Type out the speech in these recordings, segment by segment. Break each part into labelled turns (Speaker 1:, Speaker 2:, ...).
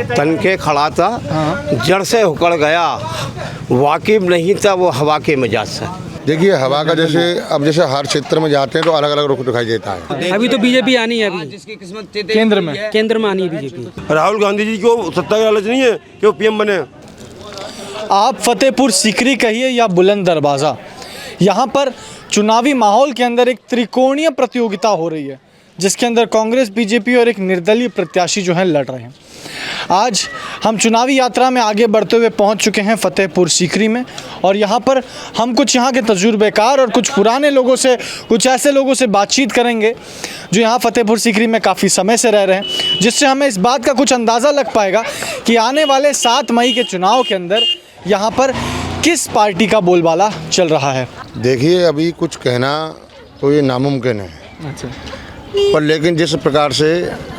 Speaker 1: तन के खड़ा था, जड़ से उखड़ गया, वाकिफ नहीं था वो हवा के मिजाज से।
Speaker 2: देखिए हवा का जैसे अब जैसे हर क्षेत्र में जाते हैं तो अलग अलग रुख दिखाई देता है।
Speaker 3: अभी तो बीजेपी आनी है, अभी
Speaker 4: जिसकी किस्मत
Speaker 3: केंद्र में आनी है बीजेपी।
Speaker 5: राहुल गांधी जी को सत्ता का लालच नहीं है कि वो पीएम बने।
Speaker 6: आप फतेहपुर सीकरी कहिए या बुलंद दरवाज़ा, यहाँ पर चुनावी माहौल के अंदर एक त्रिकोणीय प्रतियोगिता हो रही है, जिसके अंदर कांग्रेस, बीजेपी और एक निर्दलीय प्रत्याशी जो हैं लड़ रहे हैं। आज हम चुनावी यात्रा में आगे बढ़ते हुए पहुंच चुके हैं फतेहपुर सीकरी में, और यहाँ पर हम कुछ यहाँ के तजुर्बेकार और कुछ पुराने लोगों से, कुछ ऐसे लोगों से बातचीत करेंगे जो यहाँ फतेहपुर सीकरी में काफ़ी समय से रह रहे हैं, जिससे हमें इस बात का कुछ अंदाज़ा लग पाएगा कि आने वाले 7 मई के चुनाव के अंदर यहाँ पर किस पार्टी का बोलबाला चल रहा है। देखिए
Speaker 2: अभी कुछ कहना तो ये नामुमकिन है।
Speaker 6: अच्छा।
Speaker 2: पर लेकिन जिस प्रकार से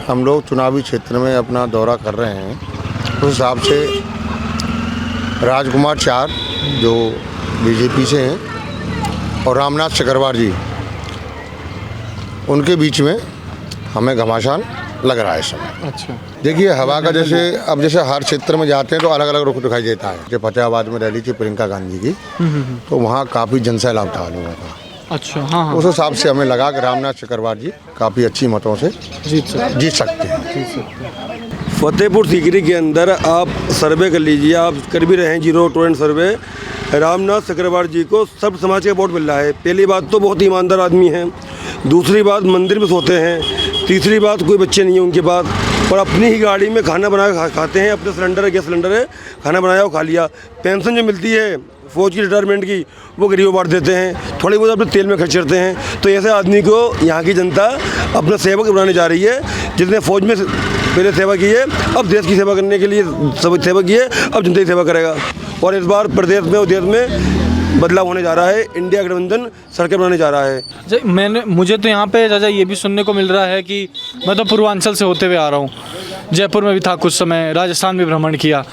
Speaker 2: हम लोग चुनावी क्षेत्र में अपना दौरा कर रहे हैं उस हिसाब से राजकुमार चार जो बीजेपी से हैं और रामनाथ चक्रवार जी, उनके बीच में हमें घमासान लग रहा है इस समय।
Speaker 6: अच्छा।
Speaker 2: देखिए हवा का जैसे अब जैसे हर क्षेत्र में जाते हैं तो अलग अलग रुख दिखाई देता है। जब फतेहाबाद में रैली थी प्रियंका गांधी की तो वहाँ काफ़ी जनसैलाब था लोगों का।
Speaker 6: अच्छा। हाँ।
Speaker 2: उस हिसाब से हमें लगा कि रामनाथ चक्रवार जी काफ़ी अच्छी मतों से जीत सकते हैं।
Speaker 5: फतेहपुर सीकरी के अंदर आप सर्वे कर लीजिए, आप कर भी रहे हैं 0 टोरेंट सर्वे। रामनाथ चक्रवार जी को सब समाज का वोट मिल रहा है। पहली बात तो बहुत ईमानदार आदमी हैं, दूसरी बात मंदिर में सोते हैं, तीसरी बात कोई बच्चे नहीं है उनके पास, और अपनी ही गाड़ी में खाना बना खाते हैं। अपने सिलेंडर है, गैस सिलेंडर है, खाना बनाया और खा लिया। पेंशन जो मिलती है फौज की रिटायरमेंट की वो गरीबों बांट देते हैं, थोड़ी बहुत अपने तेल में खर्च करते हैं। तो ऐसे आदमी को यहाँ की जनता अपना सेवक बनाने जा रही है। जिसने फौज में पहले सेवा की है, अब देश की सेवा करने के लिए सब सेवा की है, अब जनता की सेवा करेगा। और इस बार प्रदेश में और देश में बदलाव होने जा रहा है, इंडिया गठबंधन सरकार बनाने जा रहा है।
Speaker 6: मुझे तो यहाँ पे चाचा ये भी सुनने को मिल रहा है कि मैं तो पूर्वांचल से होते हुए आ रहा हूँ, जयपुर में भी था कुछ समय, राजस्थान में भ्रमण किया,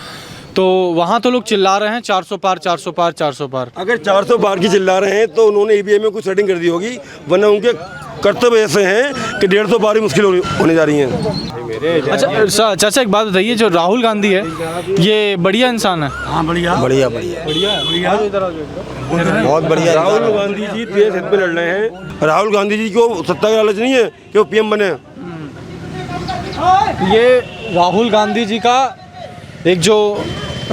Speaker 6: तो वहाँ तो लोग चिल्ला रहे हैं 400 पार 400 पार 400 पार।
Speaker 5: अगर 400 पार की चिल्ला रहे हैं तो उन्होंने ईवीएम में कुछ सेटिंग कर दी होगी, वरना उनके कर्तव्य ऐसे हैं कि 150 पार ही मुश्किल होने जा रही हैं।
Speaker 6: अच्छा चाचा एक बात बताइए, जो राहुल गांधी है ये बढ़िया इंसान है?
Speaker 1: हाँ बढ़िया बढ़िया बढ़िया बढ़िया बहुत बढ़िया।
Speaker 5: राहुल गांधी जी देश हित में लड़ रहे हैं। राहुल गांधी जी को सत्ता का लालच नहीं है कि वो पीएम बने।
Speaker 6: ये राहुल गांधी जी का एक जो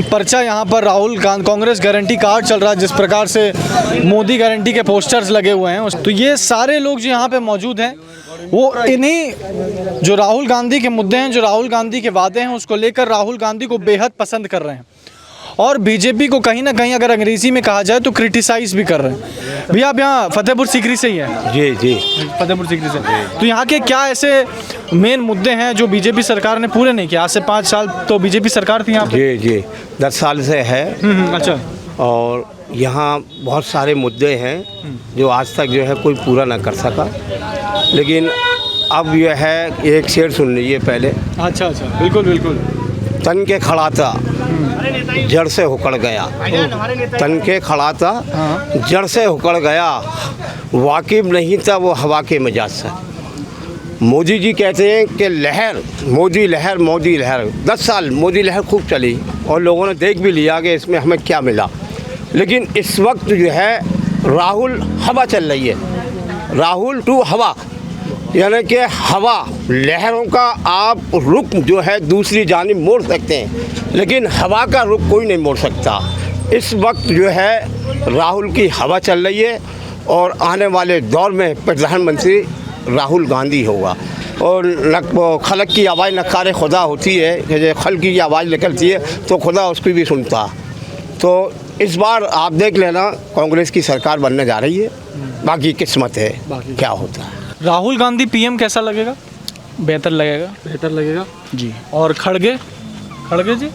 Speaker 6: पर्चा यहाँ पर कांग्रेस गारंटी कार्ड चल रहा है, जिस प्रकार से मोदी गारंटी के पोस्टर्स लगे हुए हैं, तो ये सारे लोग जो यहाँ पे मौजूद हैं वो इन्हीं जो राहुल गांधी के मुद्दे हैं, जो राहुल गांधी के वादे हैं, उसको लेकर राहुल गांधी को बेहद पसंद कर रहे हैं, और बीजेपी को कहीं ना कहीं अगर अंग्रेजी में कहा जाए तो क्रिटिसाइज भी कर रहे हैं। भैया आप यहाँ फतेहपुर सीकरी से ही हैं?
Speaker 1: जी जी
Speaker 6: फतेहपुर सीकरी से। तो यहाँ के क्या ऐसे मेन मुद्दे हैं जो बीजेपी सरकार ने पूरे नहीं किया? आज से 5 साल तो बीजेपी सरकार थी यहाँ पे।
Speaker 1: जी 10 साल से है।
Speaker 6: अच्छा।
Speaker 1: और यहाँ बहुत सारे मुद्दे हैं जो आज तक जो है कोई पूरा ना कर सका, लेकिन अब यह है, एक शेर सुन लीजिए पहले।
Speaker 6: अच्छा बिल्कुल बिल्कुल।
Speaker 1: तन के खड़ा था, जड़ से उखड़ गया, तन के खड़ा था, जड़ से उखड़ गया, वाकिफ नहीं था वो हवा के मिजाज से। मोदी जी कहते हैं कि लहर, मोदी लहर, मोदी लहर, 10 साल मोदी लहर खूब चली और लोगों ने देख भी लिया कि इसमें हमें क्या मिला। लेकिन इस वक्त जो है राहुल हवा चल रही है, राहुल टू हवा, यानी कि हवा लहरों का आप रुख जो है दूसरी जानिब मोड़ सकते हैं, लेकिन हवा का रुख कोई नहीं मोड़ सकता। इस वक्त जो है राहुल की हवा चल रही है और आने वाले दौर में प्रधानमंत्री राहुल गांधी होगा। और खलक की आवाज़ नकार खुदा होती है कि जब खल की आवाज़ निकलती है तो खुदा उसकी भी सुनता। तो इस बार आप देख लेना कांग्रेस की सरकार बनने जा रही है, बाकी किस्मत है क्या होता है।
Speaker 6: राहुल गांधी पीएम कैसा लगेगा?
Speaker 3: बेहतर लगेगा।
Speaker 6: बेहतर लगेगा
Speaker 3: जी।
Speaker 6: और खड़गे जी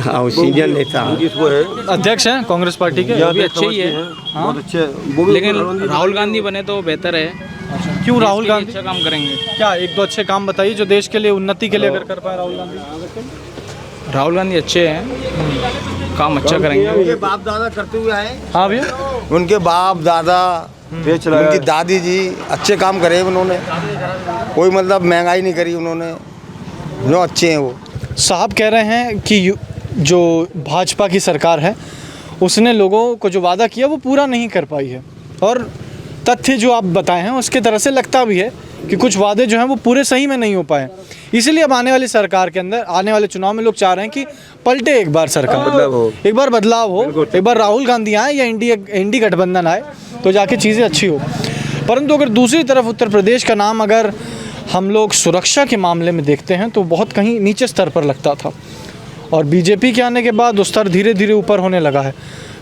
Speaker 1: हाँ सीनियर नेता
Speaker 6: अध्यक्ष हैं कांग्रेस पार्टी के,
Speaker 3: वो भी अच्छे ही है,
Speaker 5: बहुत अच्छे,
Speaker 3: लेकिन राहुल गांधी बने तो बेहतर है।
Speaker 6: क्यों राहुल गांधी
Speaker 3: अच्छा काम करेंगे?
Speaker 6: क्या 1-2 अच्छे काम बताइए जो देश के लिए उन्नति के लिए अगर कर पाए राहुल गांधी?
Speaker 3: राहुल गांधी अच्छे हैं, काम अच्छा करेंगे।
Speaker 4: उनके बाप दादा करते हुए आए।
Speaker 6: हाँ भैया,
Speaker 2: उनके बाप दादा, उनकी दादी जी अच्छे काम करे उन्होंने, कोई मतलब महंगाई नहीं करी उन्होंने,
Speaker 1: नो अच्छे हैं वो।
Speaker 6: साहब कह रहे हैं कि जो भाजपा की सरकार है उसने लोगों को जो वादा किया वो पूरा नहीं कर पाई है, और तथ्य जो आप बताए हैं उसके तरह से लगता भी है कि कुछ वादे जो हैं वो पूरे सही में नहीं हो पाए। इसीलिए अब आने वाली सरकार के अंदर, आने वाले चुनाव में लोग चाह रहे हैं कि पलटे एक बार सरकार, एक बार बदलाव हो, एक बार राहुल गांधी आए या इंडी गठबंधन आए तो जाके चीज़ें अच्छी हो। परंतु अगर दूसरी तरफ उत्तर प्रदेश का नाम अगर हम लोग सुरक्षा के मामले में देखते हैं तो बहुत कहीं नीचे स्तर पर लगता था, और बीजेपी के आने के बाद वो स्तर धीरे धीरे ऊपर होने लगा है।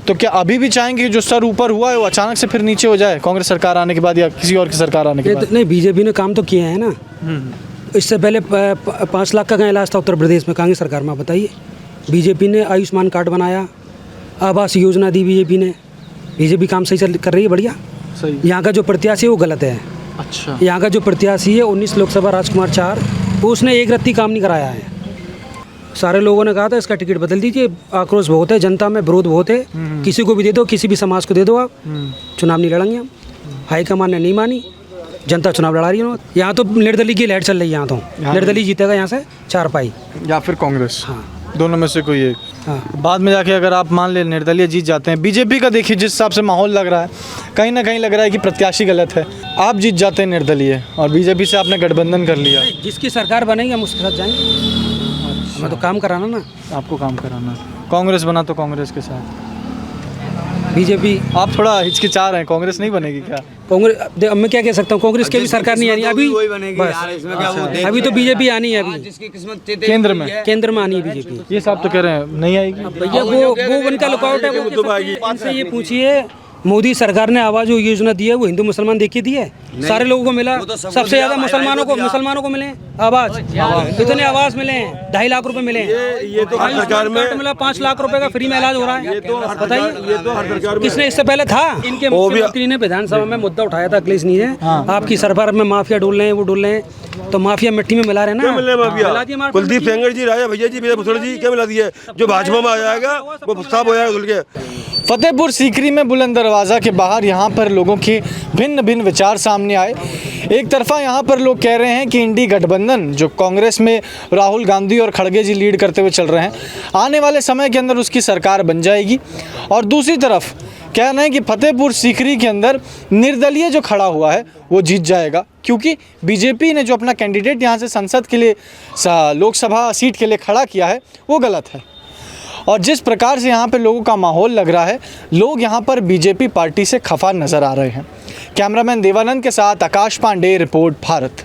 Speaker 6: तो क्या अभी भी चाहेंगे कि जो स्तर ऊपर हुआ है वो अचानक से फिर नीचे हो जाए कांग्रेस सरकार आने के बाद या किसी और की सरकार आने के बाद?
Speaker 7: नहीं, बीजेपी ने काम तो किए हैं ना। इससे पहले 5 लाख का इलाज था उत्तर प्रदेश में कांग्रेस सरकार में, बताइए। बीजेपी ने आयुष्मान कार्ड बनाया, आवास योजना दी बीजेपी ने। बीजेपी काम सही कर रही है, बढ़िया।
Speaker 6: सही।
Speaker 7: यहाँ का जो प्रत्याशी है वो गलत है।
Speaker 6: अच्छा।
Speaker 7: यहाँ का जो प्रत्याशी है 19 लोकसभा राजकुमार 4, वो उसने एक रत्ती काम नहीं कराया है। सारे लोगों ने कहा था इसका टिकट बदल दीजिए, आक्रोश बहुत है, जनता में विरोध बहुत है, किसी को भी दे दो, किसी भी समाज को दे दो, आप चुनाव नहीं लड़ेंगे हम। हाईकमान ने नहीं मानी, जनता चुनाव लड़ा रही है। यहाँ तो निर्दलीय की लहर चल रही है। यहाँ तो निर्दलीय जीतेगा यहाँ से 4 पाई,
Speaker 6: या फिर कांग्रेस।
Speaker 7: हाँ,
Speaker 6: दोनों में से कोई एक।
Speaker 7: हाँ।
Speaker 6: बाद में जाके अगर आप मान ले निर्दलीय जीत जाते हैं, बीजेपी का देखिए जिस हिसाब से माहौल लग रहा है, कहीं ना कहीं लग रहा है कि प्रत्याशी गलत है। आप जीत जाते हैं निर्दलीय और बीजेपी से आपने गठबंधन कर लिया,
Speaker 7: जिसकी सरकार बनेगी हम उसके साथ जाएंगे। हमें तो काम कराना ना।
Speaker 6: आपको काम कराना। कांग्रेस बना तो कांग्रेस के साथ,
Speaker 7: बीजेपी।
Speaker 6: आप थोड़ा हिचकिचा रहे हैं, कांग्रेस नहीं बनेगी क्या?
Speaker 7: कांग्रेस, अब मैं क्या कह सकता हूँ, कांग्रेस की भी सरकार नहीं आनी अभी, अभी तो बीजेपी आनी है। अभी
Speaker 4: जिसकी किस्मत
Speaker 7: केंद्र में आनी है बीजेपी।
Speaker 6: ये साहब तो कह रहे हैं नहीं आएगी।
Speaker 7: भैया वो उनका लुकआउट है, वो इनसे ये पूछिए, मोदी सरकार ने आवाज योजना दी है, वो हिंदू मुसलमान देखी दी है, सारे लोगों को मिला। सबसे ज्यादा मुसलमानों को मिले आवाज, इतने आवाज मिले हैं, 2.5 लाख रुपए मिले हैं।
Speaker 5: ये तो हर सरकार में
Speaker 7: मिला, 5 लाख रुपए का फ्री में इलाज हो रहा है। बताइए,
Speaker 5: ये तो हर सरकार में
Speaker 7: किसने इससे पहले था? इनके मुख्यमंत्री ने विधानसभा में मुद्दा उठाया था, अखिलेश जी ने, आपकी सरकार में माफिया डोल रहे हैं, वो डोल रहे हैं, तो माफिया मिट्टी में मिला रहे हैं ना।
Speaker 5: मिल रहे माफिया, कुलदीप सेंगर जी, राजा भैया जी, भूषण जी, क्या मिला दिया? जो भाजपा में आ जाएगा वो साफ हो जाएगा धुल के।
Speaker 6: फतेहपुर सीकरी में बुलंद दरवाज़ा के बाहर यहाँ पर लोगों के भिन्न भिन्न विचार सामने आए। एक तरफा यहाँ पर लोग कह रहे हैं कि इंडी गठबंधन जो कांग्रेस में राहुल गांधी और खड़गे जी लीड करते हुए चल रहे हैं, आने वाले समय के अंदर उसकी सरकार बन जाएगी, और दूसरी तरफ कह रहे हैं कि फतेहपुर सीकरी के अंदर निर्दलीय जो खड़ा हुआ है वो जीत जाएगा, क्योंकि बीजेपी ने जो अपना कैंडिडेट यहाँ से संसद के लिए, लोकसभा सीट के लिए खड़ा किया है वो गलत है। और जिस प्रकार से यहाँ पे लोगों का माहौल लग रहा है, लोग यहाँ पर बीजेपी पार्टी से खफा नज़र आ रहे हैं। कैमरामैन देवानंद के साथ आकाश पांडे, रिपोर्ट भारत।